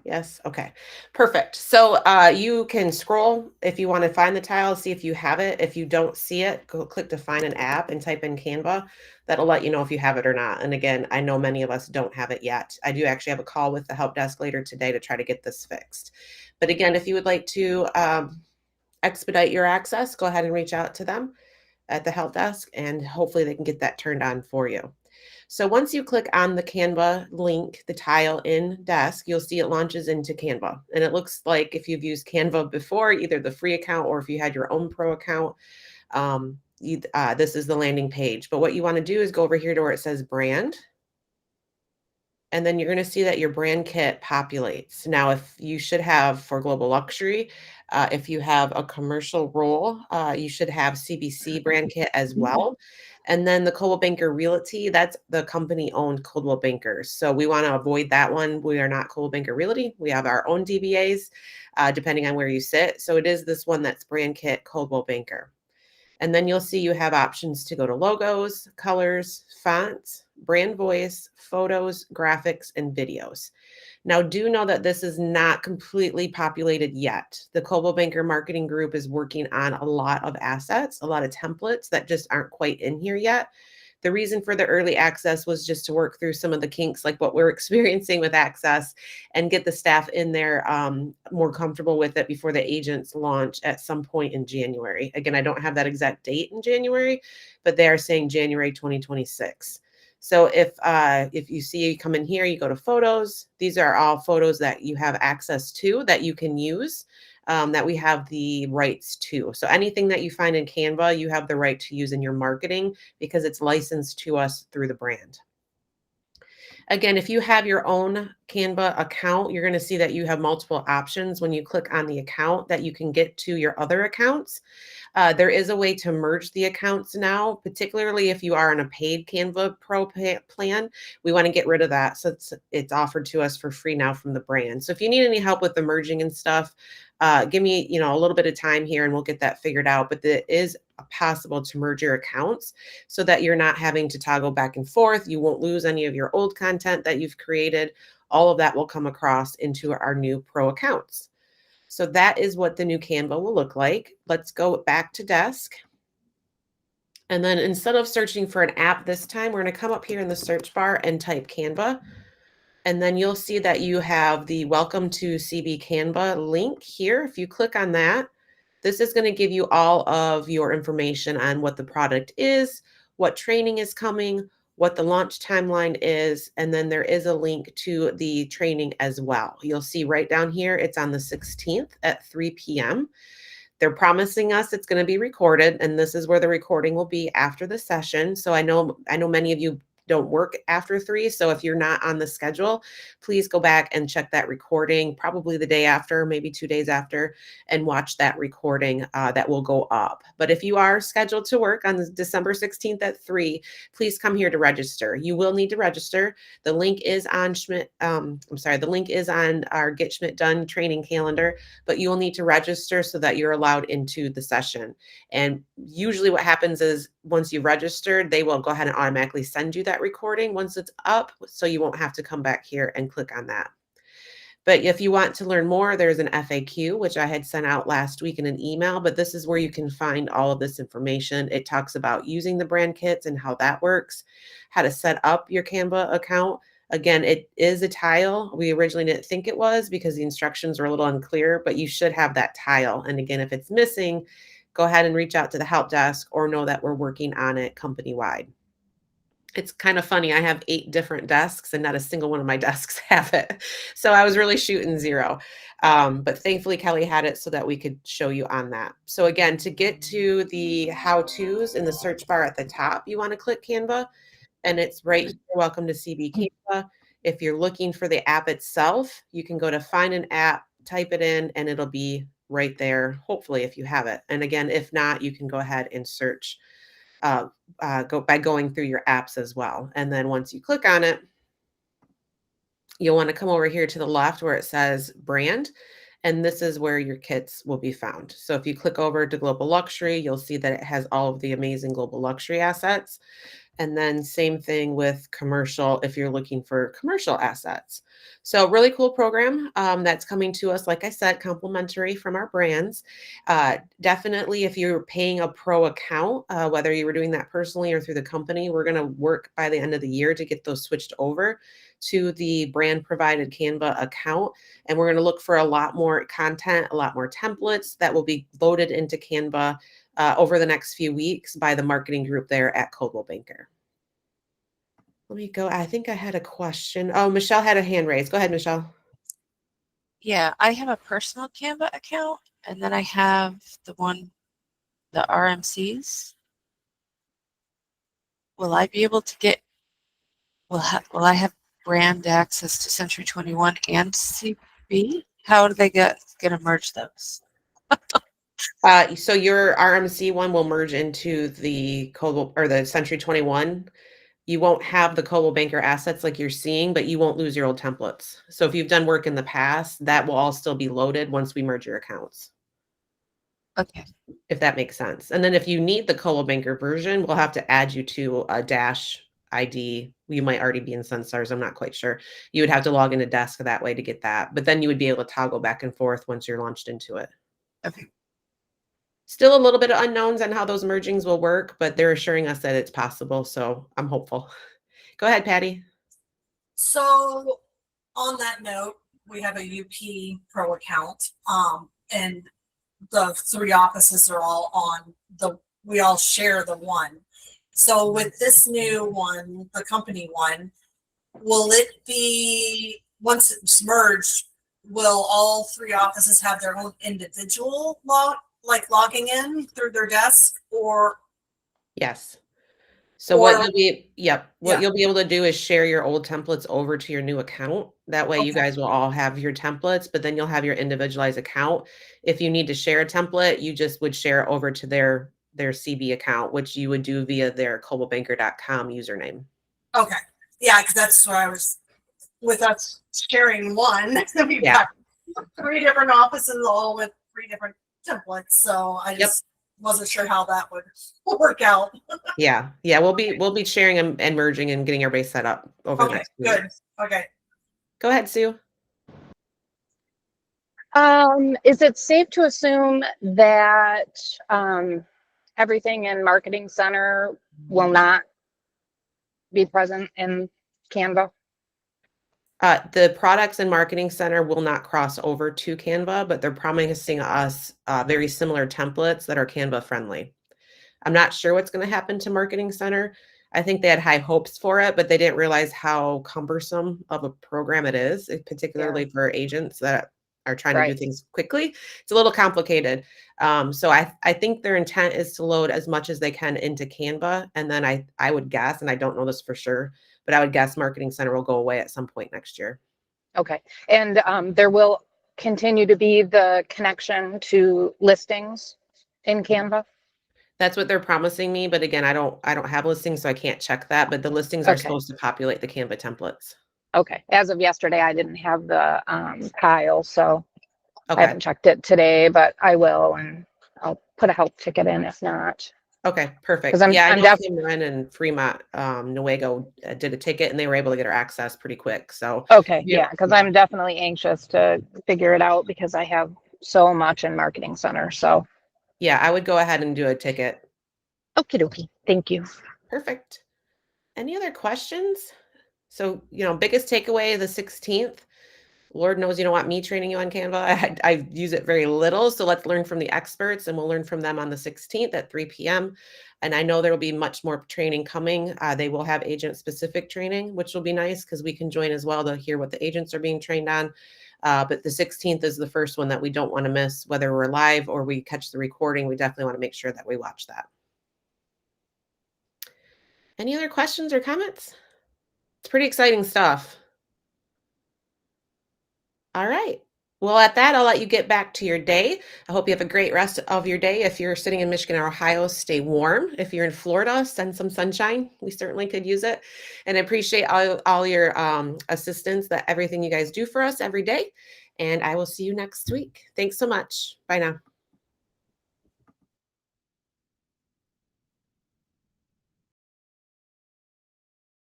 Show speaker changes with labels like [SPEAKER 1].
[SPEAKER 1] Yes. Okay. Perfect. So you can scroll if you want to find the tile, see if you have it. If you don't see it, go click to find an app and type in Canva. That'll let you know if you have it or not. And again, I know many of us don't have it yet. I do actually have a call with the help desk later today to try to get this fixed. But again, if you would like to expedite your access, go ahead and reach out to them at the help desk and hopefully they can get that turned on for you. So once you click on the Canva link, the tile in desk, you'll see it launches into Canva. And it looks like if you've used Canva before, either the free account or if you had your own pro account, this is the landing page. But what you want to do is go over here to where it says brand. And then you're going to see that your brand kit populates. Now, if you should have for global luxury, if you have a commercial role, you should have CBC brand kit as well. And then the Coldwell Banker Realty, that's the company owned Coldwell Bankers. So we want to avoid that one. We are not Coldwell Banker Realty. We have our own DBAs, depending on where you sit. So it is this one that's brand kit Coldwell Banker. And then you'll see you have options to go to logos, colors, fonts, brand voice, photos, graphics, and videos. Now, do know that this is not completely populated yet. The Coldwell Banker Marketing Group is working on a lot of assets, a lot of templates that just aren't quite in here yet. The reason for the early access was just to work through some of the kinks, like what we're experiencing with access, and get the staff in there more comfortable with it before the agents launch at some point in January. Again, I don't have that exact date in January, but they are saying January 2026. So if you see you come in here, you go to photos. These are all photos that you have access to that you can use, that we have the rights to. So anything that you find in Canva, you have the right to use in your marketing because it's licensed to us through the brand. Again, if you have your own Canva account, you're going to see that you have multiple options when you click on the account that you can get to your other accounts. There is a way to merge the accounts now, particularly if you are on a paid Canva Pro plan. We want to get rid of that. So it's offered to us for free now from the brand. So if you need any help with the merging and stuff, give me, a little bit of time here and we'll get that figured out. But it is possible to merge your accounts so that you're not having to toggle back and forth. You won't lose any of your old content that you've created. All of that will come across into our new pro accounts. So that is what the new Canva will look like. Let's go back to desk. And then instead of searching for an app this time, we're going to come up here in the search bar and type Canva. And then you'll see that you have the Welcome to CB Canva link here. If you click on that, this is going to give you all of your information on what the product is, what training is coming, what the launch timeline is, and then there is a link to the training as well. You'll see right down here, it's on the 16th at 3 p.m. They're promising us it's going to be recorded, and this is where the recording will be after the session. So I know many of you don't work after 3. So if you're not on the schedule, please go back and check that recording, probably the day after, maybe 2 days after, and watch that recording that will go up. But if you are scheduled to work on December 16th at 3, please come here to register. You will need to register. The link is on the link is on our Get Schmidt Done training calendar, but you will need to register so that you're allowed into the session. And usually what happens is once you've registered, they will go ahead and automatically send you that recording once it's up, so you won't have to come back here and click on that. But if you want to learn more, there's an FAQ, which I had sent out last week in an email, but this is where you can find all of this information. It talks about using the brand kits and how that works, how to set up your Canva account. Again, it is a tile. We originally didn't think it was because the instructions were a little unclear, but you should have that tile. And again, if it's missing, go ahead and reach out to the help desk or know that we're working on it company-wide. It's kind of funny. I have 8 different desks and not a single one of my desks have it. So I was really shooting zero. But thankfully Kelly had it so that we could show you on that. So again, to get to the how-tos in the search bar at the top, you want to click Canva and it's right here. Welcome to CB Canva. If you're looking for the app itself, you can go to find an app, type it in, and it'll be right there, hopefully, if you have it. And again, if not, you can go ahead and search going through your apps as well. And then once you click on it, you'll want to come over here to the left where it says brand. And this is where your kits will be found. So if you click over to Global Luxury, you'll see that it has all of the amazing Global Luxury assets. And then same thing with commercial if you're looking for commercial assets. So really cool program that's coming to us, like I said, complimentary from our brands. Definitely, if you're paying a pro account, whether you were doing that personally or through the company, we're going to work by the end of the year to get those switched over to the brand provided Canva account. And we're going to look for a lot more content, a lot more templates that will be loaded into Canva over the next few weeks by the marketing group there at Coldwell Banker. Let me go. I think I had a question. Oh, Michelle had a hand raised. Go ahead, Michelle.
[SPEAKER 2] Yeah, I have a personal Canva account, and then I have the RMCs. Will I be able to get, will I have brand access to Century 21 and CB? How do they gonna merge those?
[SPEAKER 1] So your RMC one will merge into the Coldwell or the Century 21. You won't have the Coldwell Banker assets like you're seeing, but you won't lose your old templates. So if you've done work in the past, that will all still be loaded once we merge your accounts.
[SPEAKER 2] Okay.
[SPEAKER 1] If that makes sense. And then if you need the Coldwell Banker version, we'll have to add you to a Dash ID. You might already be in SunStars. I'm not quite sure. You would have to log into Desk that way to get that. But then you would be able to toggle back and forth once you're launched into it.
[SPEAKER 2] Okay.
[SPEAKER 1] Still a little bit of unknowns on how those mergings will work, but they're assuring us that it's possible. So I'm hopeful. Go ahead, Patty.
[SPEAKER 3] So on that note, we have a UP Pro account, and the 3 offices are all on we all share the one. So with this new one, the company one, will it be, once it's merged, will all 3 offices have their own individual logging in through their desk, or?
[SPEAKER 1] Yes. So what you'll be able to do is share your old templates over to your new account. That way you guys will all have your templates, but then you'll have your individualized account. If you need to share a template, you just would share over to their CB account, which you would do via their coldwellbanker.com username.
[SPEAKER 3] Okay. Yeah, because that's what I was, with us sharing one, we've got 3 different offices all with 3 different templates. So I just wasn't sure how that would work out.
[SPEAKER 1] Yeah. We'll be sharing and merging and getting everybody set up over the next week.
[SPEAKER 3] Good. Okay.
[SPEAKER 1] Go ahead, Sue.
[SPEAKER 4] Is it safe to assume that everything in Marketing Center will not be present in Canva?
[SPEAKER 1] The products in Marketing Center will not cross over to Canva, but they're promising us very similar templates that are Canva friendly. I'm not sure what's going to happen to Marketing Center. I think they had high hopes for it, but they didn't realize how cumbersome of a program it is, particularly for agents that are trying to do things quickly. It's a little complicated. So I think their intent is to load as much as they can into Canva. And then I would guess, and I don't know this for sure, but I would guess Marketing Center will go away at some point next year.
[SPEAKER 4] Okay. And there will continue to be the connection to listings in Canva?
[SPEAKER 1] That's what they're promising me, but again, I don't have listings, so I can't check that, but the listings are supposed to populate the Canva templates.
[SPEAKER 4] Okay. As of yesterday, I didn't have the tile, so I haven't checked it today, but I will, and I'll put a help ticket in if not.
[SPEAKER 1] Okay, perfect.
[SPEAKER 4] I know
[SPEAKER 1] Cameron and Fremont Newego did a ticket, and they were able to get her access pretty quick. So
[SPEAKER 4] because I'm definitely anxious to figure it out because I have so much in Marketing Center. So
[SPEAKER 1] I would go ahead and do a ticket.
[SPEAKER 4] Okie dokie. Thank you.
[SPEAKER 1] Perfect. Any other questions? So, biggest takeaway, the 16th. Lord knows you don't want me training you on Canva. I use it very little. So let's learn from the experts, and we'll learn from them on the 16th at 3 p.m. And I know there will be much more training coming. They will have agent-specific training, which will be nice because we can join as well to hear what the agents are being trained on. But the 16th is the first one that we don't want to miss, whether we're live or we catch the recording. We definitely want to make sure that we watch that. Any other questions or comments? It's pretty exciting stuff. All right. Well, at that, I'll let you get back to your day. I hope you have a great rest of your day. If you're sitting in Michigan or Ohio, stay warm. If you're in Florida, send some sunshine. We certainly could use it. And I appreciate all your assistance, everything you guys do for us every day. And I will see you next week. Thanks so much. Bye now.